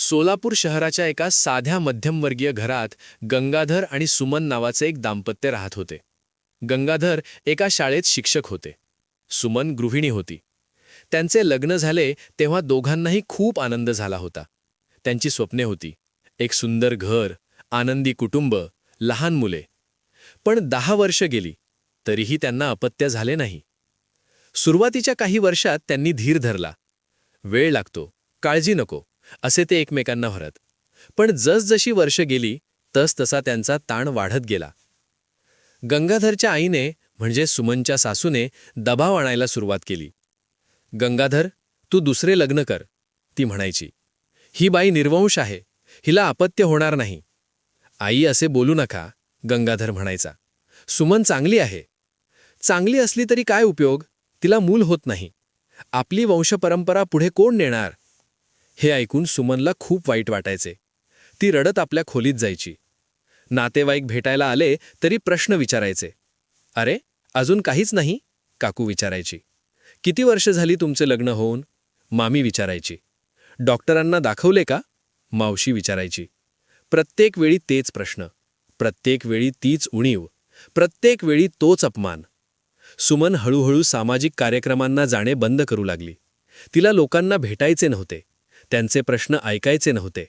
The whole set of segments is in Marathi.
सोलापूर शहराच्या एका साध्या मध्यमवर्गीय घरात गंगाधर आणि सुमन नावाचे एक दाम्पत्य राहत होते. गंगाधर एका शाळेत शिक्षक होते. सुमन गृहिणी होती. त्यांचे लग्न झाले तेव्हा दोघांनाही खूप आनंद झाला होता. त्यांची स्वप्ने होती, एक सुंदर घर, आनंदी कुटुंब, लहान मुले. पण 10 वर्ष गेली तरीही त्यांना अपत्य झाले नाही. सुरुवातीच्या काही वर्षात त्यांनी धीर धरला. वेळ लागतो, काळजी नको, असे ते एकमेकांना म्हणत. पण जसजशी वर्ष गेली तसतसा त्यांचा ताण वाढत गेला. गंगाधरच्या आईने म्हणजे सुमनच्या सासूने दबाव आणायला सुरुवात केली. गंगाधर, तू दुसरे लग्न कर, ती म्हणायची. ही बाई निर्वंश आहे, हिला अपत्य होणार नाही. आई, असे बोलू नका, गंगाधर म्हणायचा. सुमन चांगली आहे. चांगली असली तरी काय उपयोग, तिला मूल होत नाही. आपली वंशपरंपरा पुढे कोण नेणार? हे ऐकून सुमनला खूप वाईट वाटायचे. ती रडत आपल्या खोलीत जायची. नातेवाईक भेटायला आले तरी प्रश्न विचारायचे. अरे, अजून काहीच नाही, काकू विचारायची. किती वर्ष झाली तुमचे लग्न होऊन? मामी विचारायची. डॉक्टरांना दाखवले का? मावशी विचारायची. प्रत्येक वेळी तेच प्रश्न, प्रत्येक वेळी तीच उणीव, प्रत्येक वेळी तोच अपमान. सुमन हळूहळू सामाजिक कार्यक्रमांना जाणे बंद करू लागली. तिला लोकांना भेटायचे नव्हते, त्यांचे प्रश्न ऐकायचे नव्हते.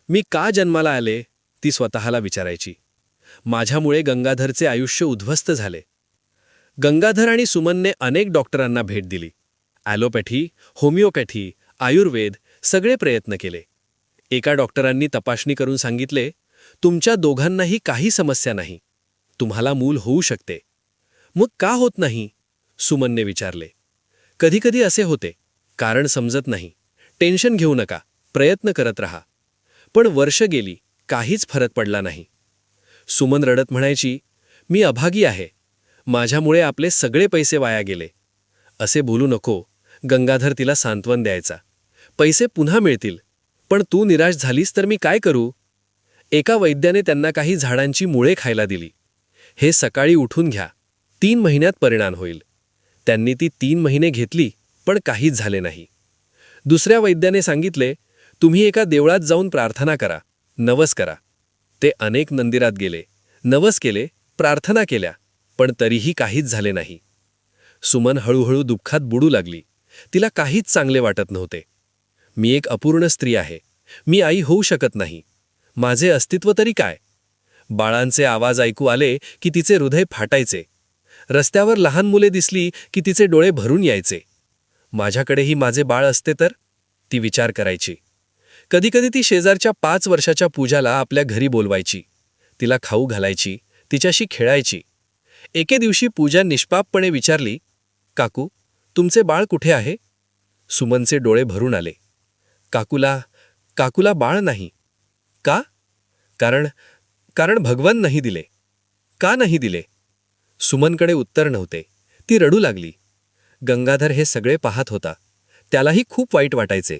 मी का जन्माला आले, ती स्वतःला विचारायची. माझ्यामुळे गंगाधरचे आयुष्य उद्ध्वस्त झाले. गंगाधर आणि सुमनने अनेक डॉक्टरांना भेट दिली. ॲलोपॅथी, होमिओपॅथी, आयुर्वेद सगळे प्रयत्न केले. एका डॉक्टरांनी तपासणी करून सांगितले, तुमच्या दोघांनाही काही समस्या नाही, तुम्हाला मूल होऊ शकते. मग का होत नाही, सुमनने विचारले. कधीकधी असे होते, कारण समजत नाही. टेन्शन घेऊ नका, प्रयत्न करत रहा. पण वर्ष गेली, काहीच फरक पडला नाही. सुमन रडत म्हणायची, मी अभागी आहे, माझ्यामुळे आपले सगळे पैसे वाया गेले. असे बोलू नको, गंगाधर तिला सांत्वन द्यायचा. पैसे पुन्हा मिळतील, पण तू निराश झालीस तर मी काय करू? एका वैद्याने त्यांना काही झाडांची मुळे खायला दिली. हे सकाळी उठून घ्या, 3 महिन्यात परिणाम होईल. त्यांनी ती 3 महिने घेतली, पण काहीच झाले नाही. दुसऱ्या वैद्याने सांगितले, तुम्ही एका देवळात जाऊन प्रार्थना करा, नवस करा. ते अनेक मंदिरात गेले, नवस केले, प्रार्थना केल्या, पण तरीही काहीच झाले नाही. सुमन हळूहळू दुःखात बुडू लागली. तिला काहीच चांगले वाटत नव्हते. मी एक अपूर्ण स्त्री आहे, मी आई होऊ शकत नाही, माझे अस्तित्व तरी काय? बाळांचे आवाज ऐकू आले की तिचे हृदय फाटायचे. रस्त्यावर लहान मुले दिसली की तिचे डोळे भरून यायचे. माझ्याकडेही माझे बाळ असते तर, ती विचार करायची. कधीकधी ती शेजारच्या 5 वर्षाच्या पूजाला आपल्या घरी बोलवायची. तिला खाऊ घालायची, तिच्याशी खेळायची. एके दिवशी पूजा निष्पापपणे विचारली, काकू, तुमचे बाळ कुठे आहे? सुमनचे डोळे भरून आले. काकूला बाळ नाही. का? कारण भगवान नाही दिले. का नाही दिले? सुमनकडे उत्तर नव्हते. ती रडू लागली. गंगाधर हे सगळे पाहत होता. त्यालाही खूप वाईट वाटायचे,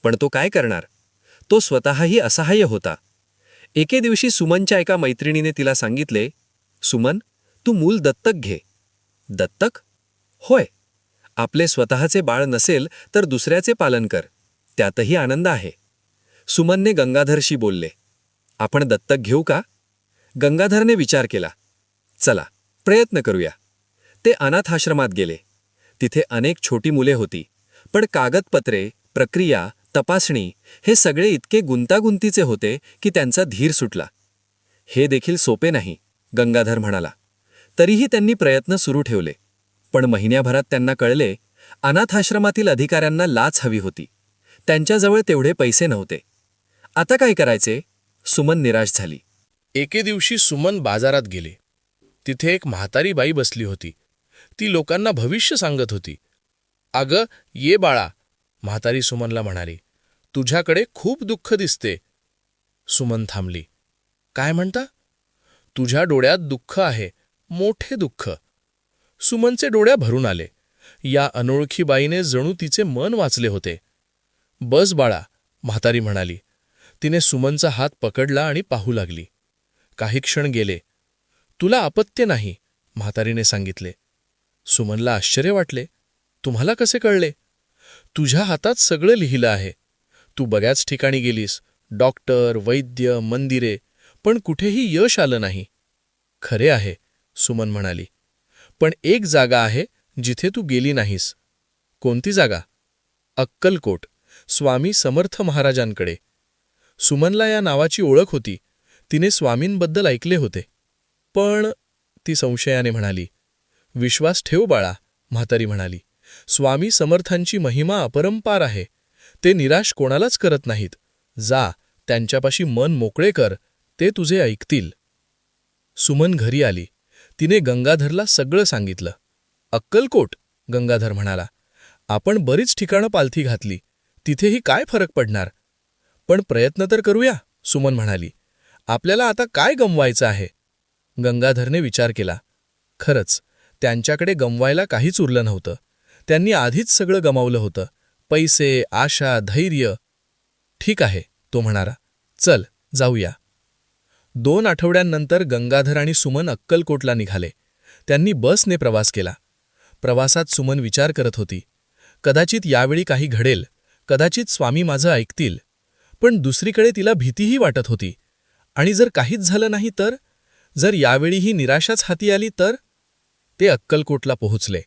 पण तो काय करणार? तो स्वतःही असहाय्य होता. एके दिवशी सुमनच्या एका मैत्रिणीने तिला सांगितले, सुमन, तू मूल दत्तक घे. दत्तक? होय. आपले स्वतःचे बाळ नसेल तर दुसऱ्याचे पालन कर, त्यातही आनंद आहे. सुमनने गंगाधरशी बोलले, आपण दत्तक घेऊ का? गंगाधरने विचार केला. चला, प्रयत्न करूया. ते अनाथाश्रमात गेले. तिथे अनेक छोटी मुले होती, पण कागदपत्रे, प्रक्रिया, तपासणी हे सगळे इतके गुंतागुंतीचे होते की त्यांचा धीर सुटला. हे देखील सोपे नाही, गंगाधर म्हणाला. तरीही त्यांनी प्रयत्न सुरू ठेवले. पण महिन्याभरात त्यांना कळले, अनाथाश्रमातील अधिकाऱ्यांना लाच हवी होती. त्यांच्याजवळ तेवढे पैसे नव्हते. आता काय करायचे? सुमन निराश झाली. एके दिवशी सुमन बाजारात गेले. तिथे एक म्हातारी बाई बसली होती. ती लोकांना भविष्य सांगत होती. अगं, ये बाळा, म्हातारी सुमनला म्हणाली. तुझ्याकडे खूप दुःख दिसते. सुमन थांबली. काय म्हणता? तुझ्या डोळ्यात दुःख आहे, मोठे दुःख. सुमनचे डोळ्या भरून आले. या अनोळखी बाईने जणू तिचे मन वाचले होते. बस बाळा, म्हातारी म्हणाली. तिने सुमनचा हात पकडला आणि पाहू लागली. काही क्षण गेले. तुला अपत्य नाही, म्हातारीने सांगितले. सुमनला आश्चर्य वाटले. तुम्हाला कसे कळले? तुझ्या हातात सगळं लिहिलं आहे. तू बऱ्याच ठिकाणी गेलीस, डॉक्टर, वैद्य, मंदिरे, पण कुठेही यश आलं नाही. खरे आहे, सुमन म्हणाली. पण एक जागा आहे जिथे तू गेली नाहीस. कोणती जागा? अक्कलकोट, स्वामी समर्थ महाराजांकडे. सुमनला या नावाची ओळख होती. तिने स्वामींबद्दल ऐकले होते. पण ती संशयाने म्हणाली. विश्वास ठेव बाळा, म्हातारी म्हणाली. स्वामी समर्थांची महिमा अपरंपार आहे. ते निराश कोणालाच करत नाहीत. जा, त्यांच्यापाशी मन मोकळे कर, ते तुझे ऐकतील. सुमन घरी आली. तिने गंगाधरला सगळं सांगितलं. अक्कलकोट, गंगाधर म्हणाला. आपण बरीच ठिकाणं पालथी घातली, तिथेही काय फरक पडणार? पण प्रयत्न तर करूया, सुमन म्हणाली. आपल्याला आता काय गमवायचं आहे? गंगाधरने विचार केला. खरंच, त्यांच्याकडे गमवायला काहीच उरलं नव्हतं. त्यांनी आधीच सगळं गमावलं होतं. पैसे, आशा, धैर्य. ठीक आहे, तो म्हणाला. चल, जाऊया. 2 आठवड्यांनंतर गंगाधर आणि सुमन अक्कलकोटला निघाले. त्यांनी बसने प्रवास केला. प्रवासात सुमन विचार करत होती. कदाचित यावेळी काही घडेल, कदाचित स्वामी माझं ऐकतील. पण दुसरीकडे तिला भीतीही वाटत होती. आणि जर काहीच झालं नाही तर? जर यावेळीही निराशाच हाती आली तर? ते अक्कलकोटला पोहोचले.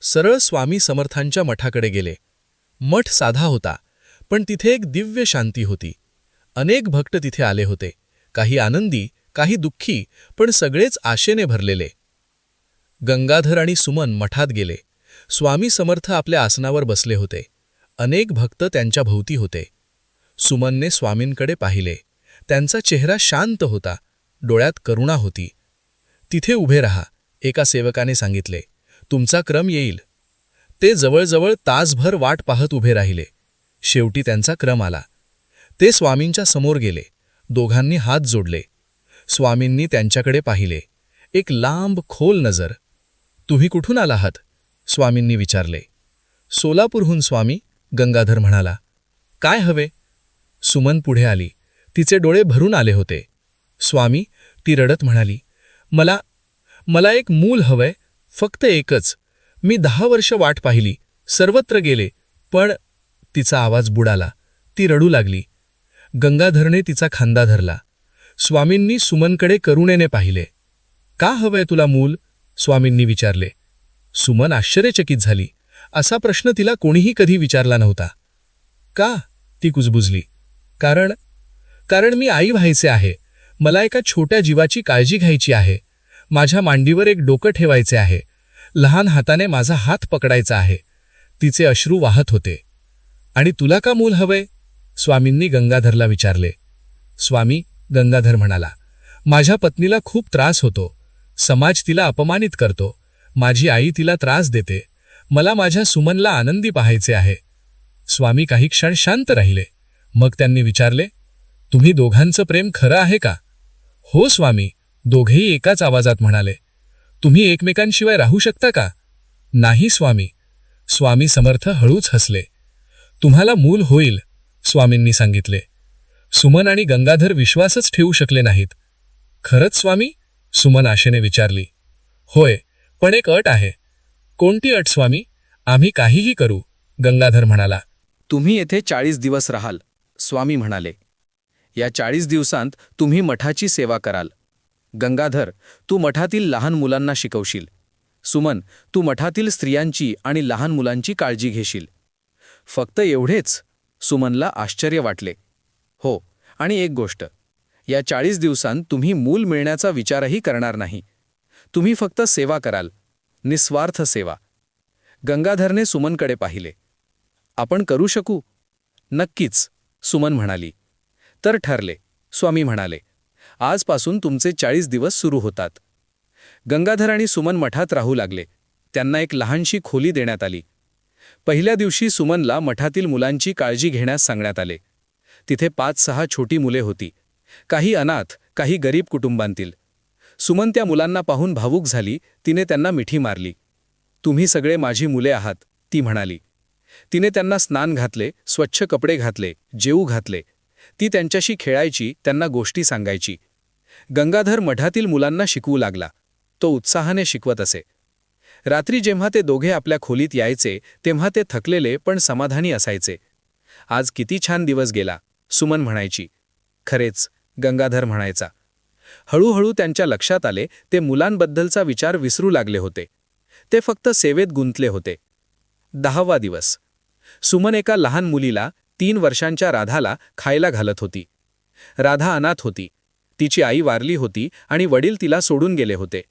सरळ स्वामी समर्थांच्या मठाकडे गेले. मठ साधा होता, पण तिथे एक दिव्य शांती होती. अनेक भक्त तिथे आले होते. काही आनंदी, काही दुःखी, पण सगळेच आशेने भरलेले. गंगाधर आणि सुमन मठात गेले. स्वामी समर्थ आपल्या आसनावर बसले होते. अनेक भक्त त्यांच्या भोवती होते. सुमनने स्वामींकडे पाहिले. त्यांचा चेहरा शांत होता, डोळ्यात करुणा होती. तिथे उभे राहा, एका सेवकाने सांगितले. तुमचा क्रम येईल. ते जवळजवळ तासभर वाट पाहत उभे राहिले. शेवटी त्यांचा क्रम आला. ते स्वामींच्या समोर गेले. दोघांनी हात जोडले. स्वामींनी त्यांच्याकडे पाहिले. एक लांब खोल नजर. तुम्ही कुठून आला आहात? स्वामींनी विचारले. सोलापूरहून स्वामी, गंगाधर म्हणाला. काय हवे? सुमन पुढे आली. तिचे डोळे भरून आले होते. स्वामी, ती रडत म्हणाली. मला एक मूल हवंय, फक्त एकच. मी 10 वर्ष वाट पाहिली, सर्वत्र गेले, पण... तिचा आवाज बुडाला. ती रडू लागली. गंगाधरने तिचा खांदा धरला. स्वामींनी सुमनकडे करुणेने पाहिले. का हवंय तुला मूल? स्वामींनी विचारले. सुमन आश्चर्यचकित झाली. असा प्रश्न तिला कोणीही कधी विचारला नव्हता. का? ती कुजबुजली. कारण मी आई व्हायचे आहे. मला एका छोट्या जीवाची काळजी घ्यायची आहे. माझ्या मांडीवर एक डोकं ठेवायचे आहे. लहान हाताने माझा हात पकडायचा आहे. तिचे अश्रू वाहत होते. आणि तुला का मूल हवंय? स्वामींनी गंगाधरला विचारले. स्वामी, गंगाधर म्हणाला. माझ्या पत्नीला खूप त्रास होतो. समाज तिला अपमानित करतो. माझी आई तिला त्रास देते. मला माझ्या सुमनला आनंदी पाहायचे आहे. स्वामी काही क्षण शांत राहिले. मग त्यांनी विचारले. तुम्ही दोघांचं प्रेम खरं आहे का? हो स्वामी, दोघेही एकाच आवाजात म्हणाले. तुम्ही एकमेकांशिवाय राहू शकता का? नाही स्वामी. स्वामी समर्थ हळूच हसले. तुम्हाला मूल होईल, स्वामींनी सांगितले. सुमन आणि गंगाधर विश्वासच ठेवू शकले नाहीत. खरंच स्वामी? सुमन आशेने विचारली. होय, पण एक अट आहे. कोणती अट स्वामी? आम्ही काहीही करू, गंगाधर म्हणाला. तुम्ही येथे 40 दिवस राहाल, स्वामी म्हणाले. या 40 दिवसांत तुम्ही मठाची सेवा कराल. गंगाधर, तू मठातील लहान मुलांना शिकवशील. सुमन, तू मठातील स्त्रियांची आणि लहान मुलांची काळजी घेशील. फक्त एवढेच? सुमनला आश्चर्य वाटले. हो, आणि एक गोष्ट. या 40 दिवसांत तुम्ही मूल मिळण्याचा विचारही करणार नाही. तुम्ही फक्त सेवा कराल, निस्वार्थ सेवा. गंगाधरने सुमनकडे पाहिले. आपण करू शकू? नक्कीच, सुमन म्हणाली. तर ठरले, स्वामी म्हणाले. आजपासून तुमचे 40 दिवस सुरू होतात. गंगाधर आणि सुमन मठात राहू लागले. त्यांना एक लहानशी खोली देण्यात आली. पहिल्या दिवशी सुमनला मठातील मुलांची काळजी घेण्यास सांगण्यात आले. तिथे 5-6 छोटी मुले होती. काही अनाथ, काही गरीब कुटुंबांतील. सुमन त्या मुलांना पाहून भावूक झाली. तिने त्यांना मिठी मारली. तुम्ही सगळे माझी मुले आहात, ती म्हणाली. तिने त्यांना स्नान घातले, स्वच्छ कपडे घातले, जेवू घातले. ती त्यांच्याशी खेळायची, त्यांना गोष्टी सांगायची. गंगाधर मठातील मुलांना शिकवू लागला. तो उत्साहाने शिकवत असे. रात्री जेव्हा ते दोघे आपल्या खोलीत यायचे, तेव्हा ते थकलेले पण समाधानी असायचे. आज किती छान दिवस गेला, सुमन म्हणायची. खरेच, गंगाधर म्हणायचा. हळूहळू त्यांच्या लक्षात आले ते मुलांबद्दलचा विचार विसरू लागले होते. ते फक्त सेवेत गुंतले होते. 10वा दिवस. सुमन एका लहान मुलीला, 3 वर्षांच्या राधाला खायला घालत होती. राधा अनाथ होती. तिची आई वारली होती आणि वडील तिला सोडून गेले होते.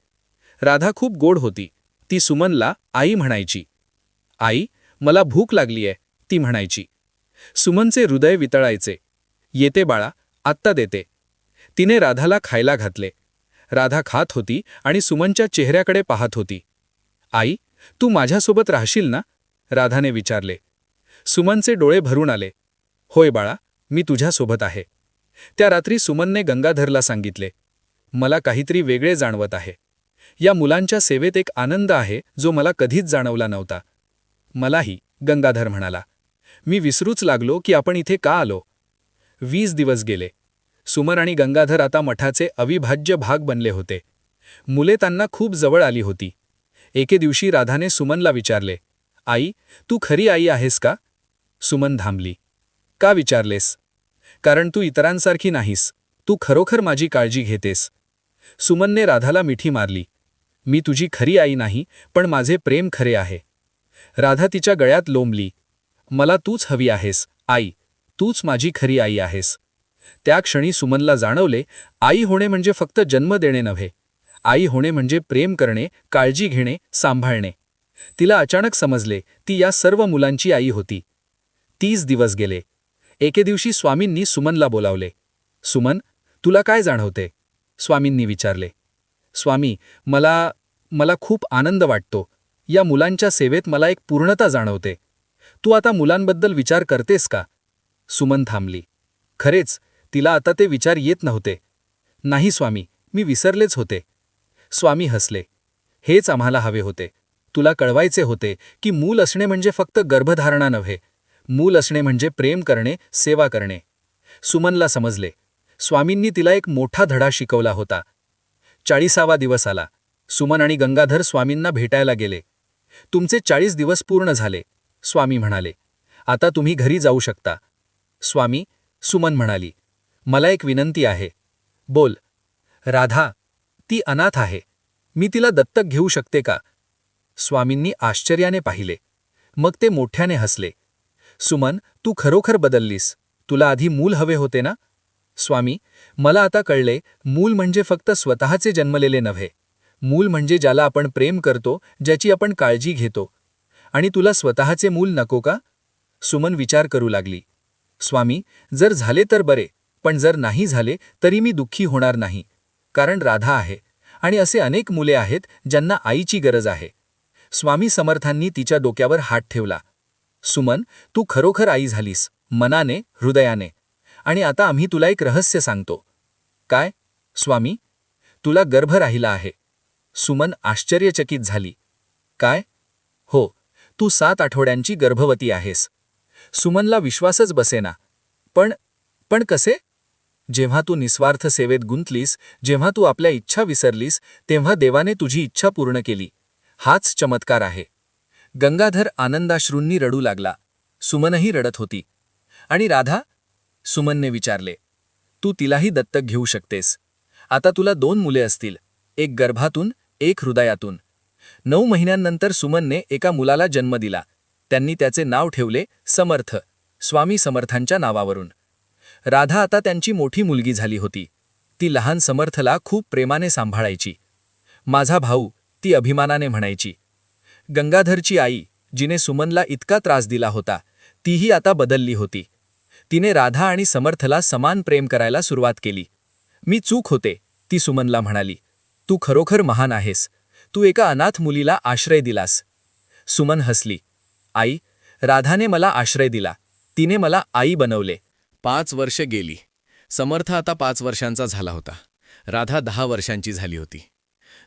राधा खूप गोड होती. ती सुमनला आई म्हणायची. आई, मला भूक लागलीये, ती म्हणायची. सुमनचे हृदय वितळायचे. येते बाळा, आत्ता देते. तिने राधाला खायला घातले. राधा खात होती आणि सुमनच्या चेहऱ्याकडे पाहत होती. आई, तू माझ्यासोबत राहशील ना? राधाने विचारले. सुमनचे डोळे भरून आले. होय बाळा, मी तुझ्यासोबत आहे. त्या रात्री सुमनने गंगाधरला सांगितले, मला काहीतरी वेगळे जाणवत आहे. या मुलांच्या सेवेत एक आनंद आहे जो मला कधीच जाणवला नव्हता. मलाही, गंगाधर म्हणाला. मी विसरूच लागलो की आपण इथे का आलो. 20 दिवस गेले. सुमन आणि गंगाधर आता मठाचे अविभाज्य भाग बनले होते. मुले त्यांना खूप जवळ आली होती. एके दिवशी राधाने सुमनला विचारले, आई, तू खरी आई आहेस का? सुमन थांबली. का विचारलेस? कारण तू इतरांसारखी नाहीस. तू खरोखर माझी काळजी घेतेस. सुमनने राधाला मिठी मारली. मी तुझी खरी आई नाही, पण माझे प्रेम खरे आहे. राधा तिच्या गळ्यात लोंबली. मला तूच हवी आहेस, आई. तूच माझी खरी आई आहेस. त्या क्षणी सुमनला जाणवले, आई होणे म्हणजे फक्त जन्म देणे नव्हे. आई होणे म्हणजे प्रेम करणे, काळजी घेणे, सांभाळणे. तिला अचानक समजले, ती या सर्व मुलांची आई होती. 30 दिवस गेले. एके दिवशी स्वामींनी सुमनला बोलावले. सुमन, तुला काय जाणवते? स्वामींनी विचारले. स्वामी, मला खूप आनंद वाटतो. या मुलांच्या सेवेत मला एक पूर्णता जाणवते. तू आता मुलांबद्दल विचार करतेस का? सुमन थांबली. खरेच, तिला आता ते विचार येत नव्हते. नाही स्वामी, मी विसरलेच होते. स्वामी हसले. हेच आम्हाला हवे होते. तुला कळवायचे होते की मूल असणे म्हणजे फक्त गर्भधारणा नव्हे. मूल असणे म्हणजे प्रेम करणे, सेवा करणे. सुमनला समजले. स्वामींनी तिला एक मोठा धडा शिकवला होता. 40वा दिवस आला. सुमन आणि गंगाधर स्वामींना भेटायला गेले. तुमचे 40 दिवस पूर्ण झाले, स्वामी म्हणाले. आता तुम्ही घरी जाऊ शकता. स्वामी, सुमन म्हणाली. मला एक विनंती आहे. बोल. राधा, ती अनाथ आहे. मी तिला दत्तक घेऊ शकते का? स्वामींनी आश्चर्याने पाहिले. मग ते मोठ्याने हसले. सुमन, तू खरोखर बदललीस. तुला आधी मूल हवे होते ना? स्वामी, मला आता कळले, मूल म्हणजे फक्त स्वतःचे जन्मलेले नव्हे. मूल म्हणजे ज्याला आपण प्रेम करतो, ज्याची आपण काळजी घेतो. आणि तुला स्वतःचे मूल नको का? सुमन विचार करू लागली. स्वामी, जर झाले तर बरे, पण जर नाही झाले तरी मी दुःखी होणार नाही. कारण राधा आहे आणि असे अनेक मुले आहेत ज्यांना आईची गरज आहे. स्वामी समर्थांनी तिच्या डोक्यावर हात ठेवला. सुमन, तू खरोखर आई झालीस, मनाने, हृदयाने. आणि आता आम्ही तुला एक रहस्य सांगतो. काय? स्वामी, तुला गर्भ राहिला आहे. सुमन आश्चर्यचकित झाली. काय? हो, तू 7 आठवड्यांची गर्भवती आहेस. सुमनला विश्वासच बसेना. पण कसे? जेव्हा तू निस्वार्थ सेवेत गुंतलीस, जेव्हा तू आपल्या इच्छा विसरलीस, तेव्हा देवाने तुझी इच्छा पूर्ण केली. हाच चमत्कार आहे. गंगाधर आनंदाश्रूंनी रडू लागला. सुमनही रडत होती. आणि राधा? सुमनने विचारले. तू तिलाही दत्तक घेऊ शकतेस. आता तुला 2 मुले असतील, एक गर्भातून, एक हृदयातून. 9 महिन्यांनंतर सुमनने एका मुलाला जन्म दिला. त्यांनी त्याचे नाव ठेवले समर्थ, स्वामी समर्थांच्या नावावरून. राधा आता त्यांची मोठी मुलगी झाली होती. ती लहान समर्थला खूप प्रेमाने सांभाळायची. माझा भाऊ, ती अभिमानाने म्हणायची. गंगाधरची आई, जिने सुमनला इतका त्रास दिला होता, तीही आता बदलली होती. तिने राधा आणि समर्थला समान प्रेम करायला सुरुवात केली. मी चूक होते, ती सुमनला म्हणाली. तू खरोखर महान आहेस. तू एका अनाथ मुलीला आश्रय दिलास. सुमन हसली. आई, राधाने मला आश्रय दिला. तिने मला आई बनवले. 5 वर्ष गेली. समर्थ आता 5 वर्षांचा झाला होता. राधा 10 वर्षांची झाली होती.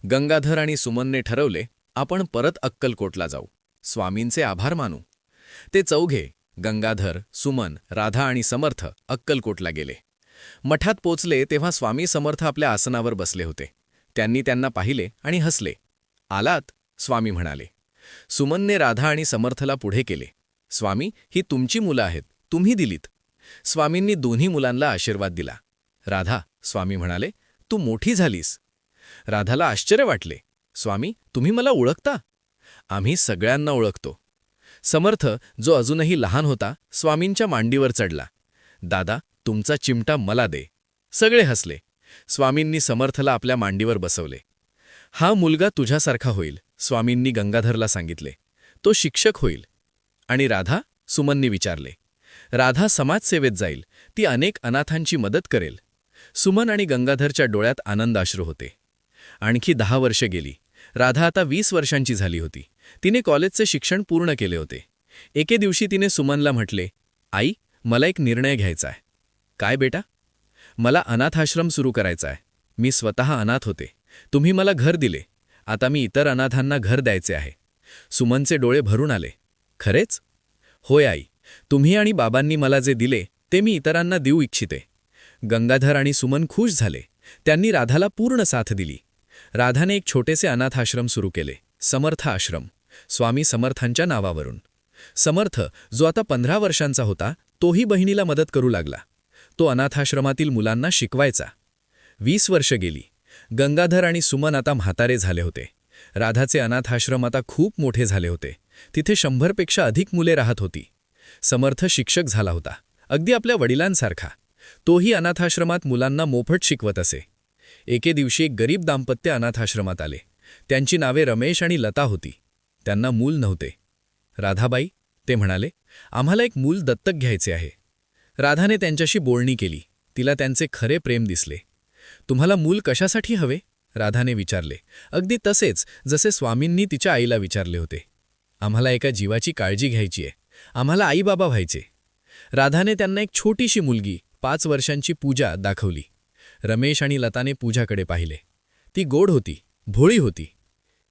गंगाधर आणि सुमनने ठरवले, आपण परत अक्कलकोटला जाऊ. स्वामींचे आभार मानू. ते चौघे, गंगाधर, सुमन, राधा आणि समर्थ अक्कलकोटला गेले. मठात पोचले तेव्हा स्वामी समर्थ आपल्या आसनावर बसले होते. त्यांनी त्यांना पाहिले आणि हसले. आलात? स्वामी म्हणाले. सुमनने राधा आणि समर्थला पुढे केले. स्वामी, ही तुमची मुलं आहेत. तुम्ही दिलीत. स्वामींनी दोन्ही मुलांना आशीर्वाद दिला. राधा, स्वामी म्हणाले, तू मोठी झालीस. राधाला आश्चर्य वाटले. स्वामी, तुम्ही मला ओळखता? आम्ही सगळ्यांना ओळखतो. समर्थ, जो अजूनही लहान होता, स्वामींच्या मांडीवर चढला. दादा, तुमचा चिमटा मला दे. सगळे हसले. स्वामींनी समर्थला आपल्या मांडीवर बसवले. हा मुलगा तुझ्यासारखा होईल, स्वामींनी गंगाधरला सांगितले. तो शिक्षक होईल. आणि राधा, सुमननी विचारले. राधा समाजसेवेत जाईल. ती अनेक अनाथांची मदत करेल. सुमन आणि गंगाधरच्या डोळ्यात आनंदाश्रू होते. आणखी 10 वर्षे गेली. राधा आता 20 वर्षांची झाली होती. तिने कॉलेजचे शिक्षण पूर्ण केले होते. एके दिवशी तिने सुमनला म्हटले, आई, मला एक निर्णय घ्यायचा आहे. काय बेटा? मला अनाथाश्रम सुरू करायचा आहे. मी स्वतः अनाथ होते. तुम्ही मला घर दिले. आता मी इतर अनाथांना घर द्यायचे आहे. सुमनचे डोळे भरून आले. खरेच? होय आई. तुम्ही आणि बाबांनी मला जे दिले ते मी इतरांना देऊ इच्छिते. गंगाधर आणि सुमन खुश झाले. त्यांनी राधाला पूर्ण साथ दिली. राधाने एक छोटेसे अनाथाश्रम सुरू केले, समर्थ आश्रम, स्वामी समर्थांच्या नावावरून. समर्थ, जो आता 15 वर्षांचा होता, तोही बहिणीला मदत करू लागला. तो अनाथाश्रमातील मुलांना शिकवायचा. 20 वर्ष गेली. गंगाधर आणि सुमन आता म्हातारे झाले होते. राधाचे अनाथाश्रम आता खूप मोठे झाले होते. तिथे 100पेक्षा अधिक मुले राहत होती. समर्थ शिक्षक झाला होता, अगदी आपल्या वडिलांसारखा. तोही अनाथाश्रमात मुलांना मोफत शिकवत असे. एके दिवशी एक गरीब दाम्पत्य अनाथाश्रमात आले. त्यांची नावे रमेश आणि लता होती. त्यांना मूल नव्हते. राधाबाई, ते म्हणाले, आम्हाला एक मूल दत्तक घ्यायचे आहे. राधाने त्यांच्याशी बोलणी केली. तिला त्यांचे खरे प्रेम दिसले. तुम्हाला मूल कशासाठी हवे? राधाने विचारले. अगदी तसेच जसे स्वामींनी तिच्या आईला विचारले होते. आम्हाला एका जीवाची काळजी घ्यायची आहे. आम्हाला आईबाबा व्हायचे. राधाने त्यांना एक छोटीशी मुलगी 5 वर्षांची पूजा दाखवली. रमेश आणि लताने पूजाकडे पाहिले. ती गोड होती, भोळी होती.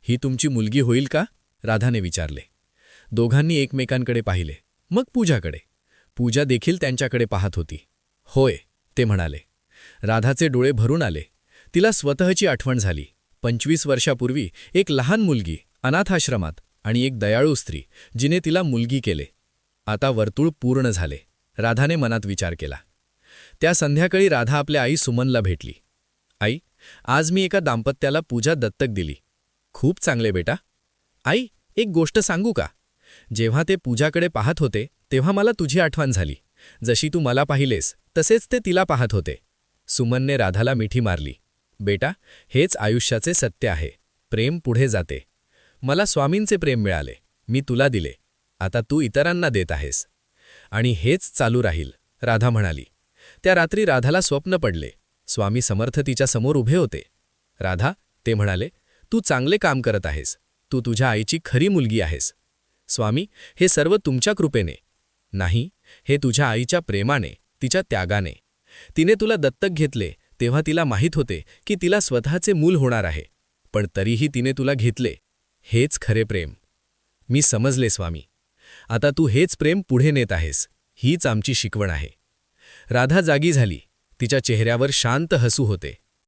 ही तुमची मुलगी होईल का? राधाने विचारले. दोघांनी एकमेकांकडे पाहिले, मग पूजाकडे. पूजा देखील त्यांच्याकडे पाहत होती. होय, ते म्हणाले. राधाचे डोळे भरून आले. तिला स्वतःची आठवण झाली. 25 वर्षापूर्वी एक लहान मुलगी अनाथाश्रमात आणि एक दयाळू स्त्री जिने तिला मुलगी केले. आता वर्तुळ पूर्ण झाले, राधाने मनात विचार केला. त्या संध्याकाळी राधा आपल्या आई सुमनला भेटली. आई, आज मी एका दाम्पत्याला पूजा दत्तक दिली. खूप चांगले बेटा. आई, एक गोष्ट सांगू का? जेव्हा ते पूजाकडे पाहत होते तेव्हा मला तुझी आठवण झाली. जशी तू मला पाहिलेस तसेच ते तिला पाहत होते. सुमनने राधाला मिठी मारली. बेटा, हेच आयुष्याचे सत्य आहे. प्रेम पुढे जाते. मला स्वामींचे प्रेम मिळाले. मी तुला दिले. आता तू इतरांना देत आहेस. आणि हेच चालू राहील, राधा म्हणाली. त्या रात्री राधाला स्वप्न पडले. स्वामी समर्थ तिच्या समोर उभे होते. राधा, ते म्हणाले, तू चांगले काम करत आहेस. तू तुझ्या आईची खरी मुलगी आहेस. स्वामी, हे सर्व तुमच्या कृपेने नाही, हे तुझ्या आईच्या प्रेमाने, तिच्या त्यागाने. तिने तुला दत्तक घेतले तेव्हा तिला माहीत होते की तिला स्वतःचे मूल होणार आहे, पण तरीही तिने तुला घेतले. हेच खरे प्रेम. मी समजले स्वामी. आता तू हेच प्रेम पुढे नेत आहेस. हीच आमची शिकवण आहे. राधा जागी झाली. तिच्या चेहऱ्यावर शांत हसू होते.